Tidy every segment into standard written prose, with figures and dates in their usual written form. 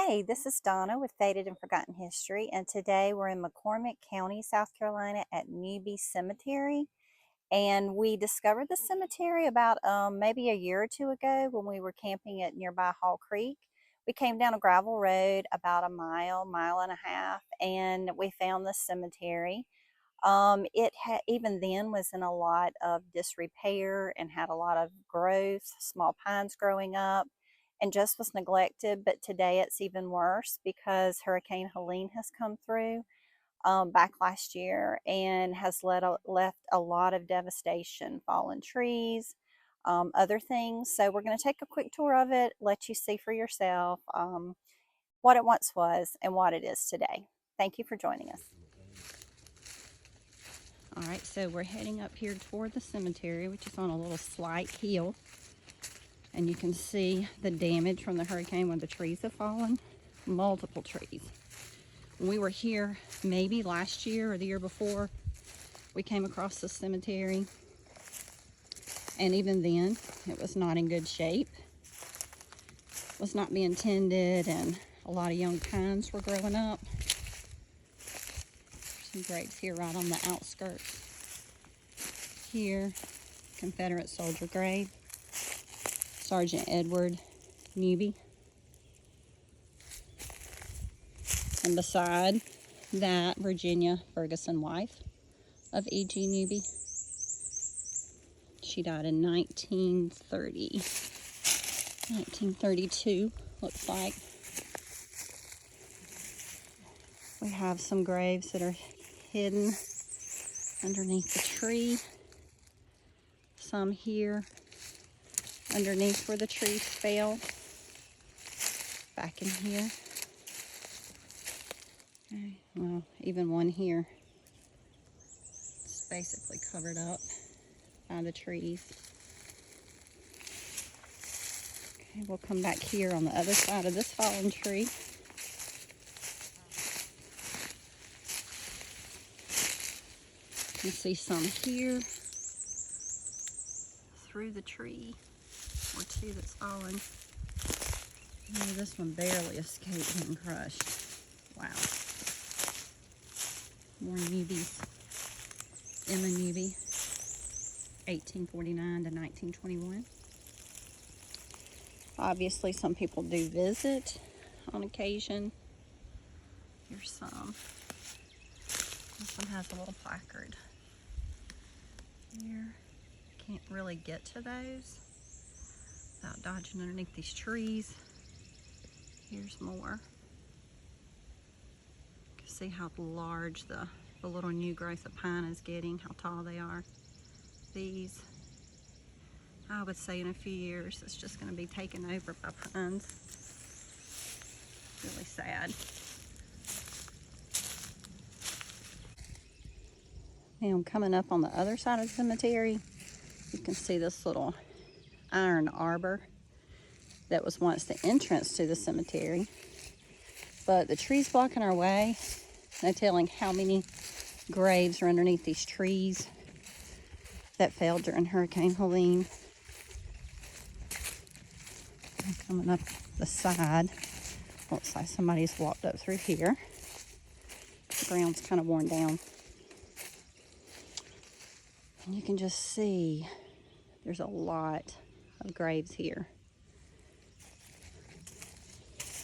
Hey, this is Donna with Faded and Forgotten History, and today we're in McCormick County, South Carolina at Newby Cemetery. And we discovered the cemetery about maybe a year or two ago when we were camping at nearby Hall Creek. We came down a gravel road about a mile and a half, and we found the cemetery. Even then was in a lot of disrepair and had a lot of growth, small pines growing up, and just was neglected. But today it's even worse because Hurricane Helene has come through back last year and has left a lot of devastation, fallen trees, other things. So we're going to take a quick tour of it, let you see for yourself what it once was and what it is today. Thank you for joining us. All right, so we're heading up here toward the cemetery, which is on a little slight hill. And you can see the damage from the hurricane when the trees have fallen, multiple trees. When we were here maybe last year or the year before, we came across the cemetery. And even then, it was not in good shape. It was not being tended, and a lot of young pines were growing up. Some graves here right on the outskirts. Here, Confederate soldier grave, Sergeant Edward Newby. And beside that, Virginia Ferguson, wife of E.G. Newby. She died in 1932, looks like. We have some graves that are hidden underneath the tree. Some here underneath where the trees fell. Back in here. Okay, well, even one here. It's basically covered up by the trees. Okay, we'll come back here on the other side of this fallen tree. You can see some here through the tree, or two that's fallen. Oh, this one barely escaped getting crushed. Wow. More Newbies. Emma Newby, 1849 to 1921. Obviously, some people do visit on occasion. Here's some. This one has a little placard here. Can't really get to those without dodging underneath these trees. Here's more. You can see how large the little new growth of pine is getting, how tall they are. These, I would say in a few years, it's just going to be taken over by pines. Really sad. Now I'm coming up on the other side of the cemetery. You can see this little iron arbor that was once the entrance to the cemetery. But the trees blocking our way, no telling how many graves are underneath these trees that fell during Hurricane Helene. And coming up the side, looks like somebody's walked up through here. The ground's kind of worn down. And you can just see there's a lot of graves here.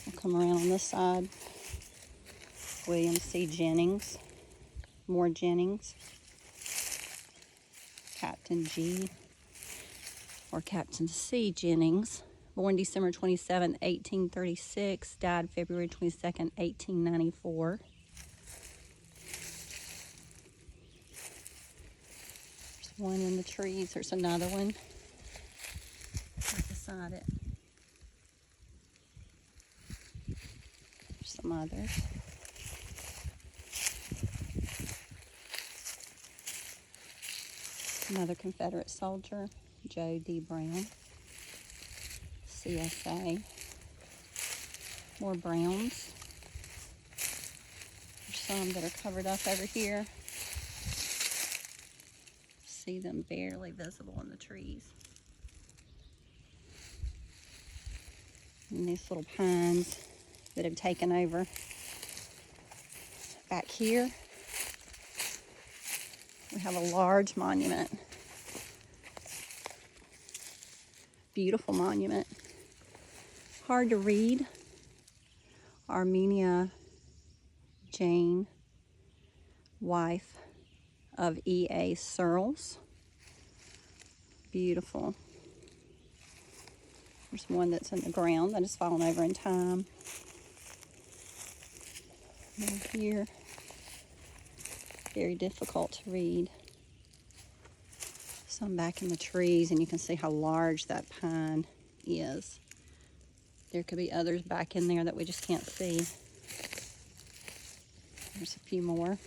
We'll come around on this side. William C. Jennings, more Jennings. Captain G. or Captain C. Jennings, born December 27, 1836, died February 22nd, 1894. There's one in the trees. There's another one right beside it. There's some others. Another Confederate soldier, Joe D. Brown, CSA. More Browns. There's some that are covered up over here. See them barely visible in the trees. And these little pines that have taken over. Back here, we have a large monument. Beautiful monument. Hard to read. Armenia Jane, wife of E.A. Searles. Beautiful. There's one that's in the ground that has fallen over in time. And here, very difficult to read. Some back in the trees, and you can see how large that pine is. There could be others back in there that we just can't see. There's a few more.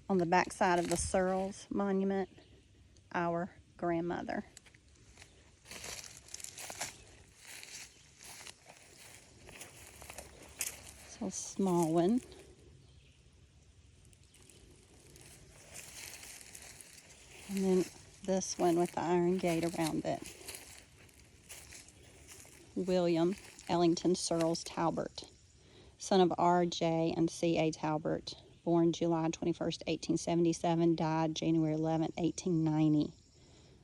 On the back side of the Searles monument, our grandmother. So a small one. And then this one with the iron gate around it. William Ellington Searles Talbert, son of R.J. and C.A. Talbert, born July 21st, 1877, died January 11th, 1890.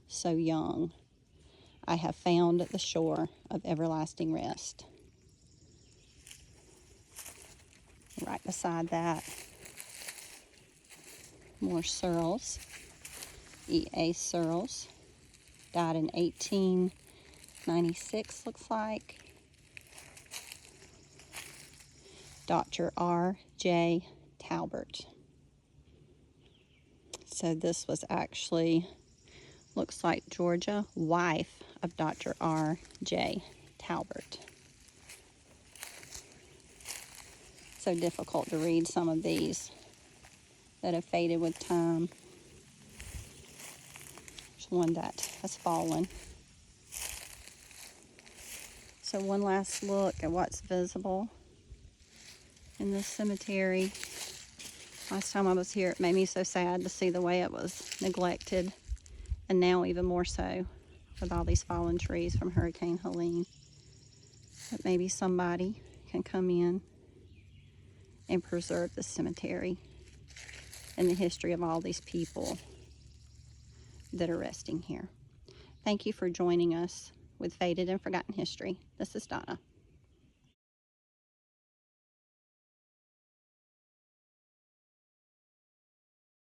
So young. I have found the shore of everlasting rest. Right beside that, more Searles. E.A. Searles died in 1896, looks like. Dr. R.J. Talbert. So this was actually, looks like Georgia, wife of Dr. R.J. Talbert. So difficult to read some of these that have faded with time. There's one that has fallen. So one last look at what's visible in this cemetery. Last time I was here, it made me so sad to see the way it was neglected, and now even more so with all these fallen trees from Hurricane Helene. But maybe somebody can come in and preserve the cemetery and the history of all these people that are resting here. Thank you for joining us with Faded and Forgotten History. This is Donna.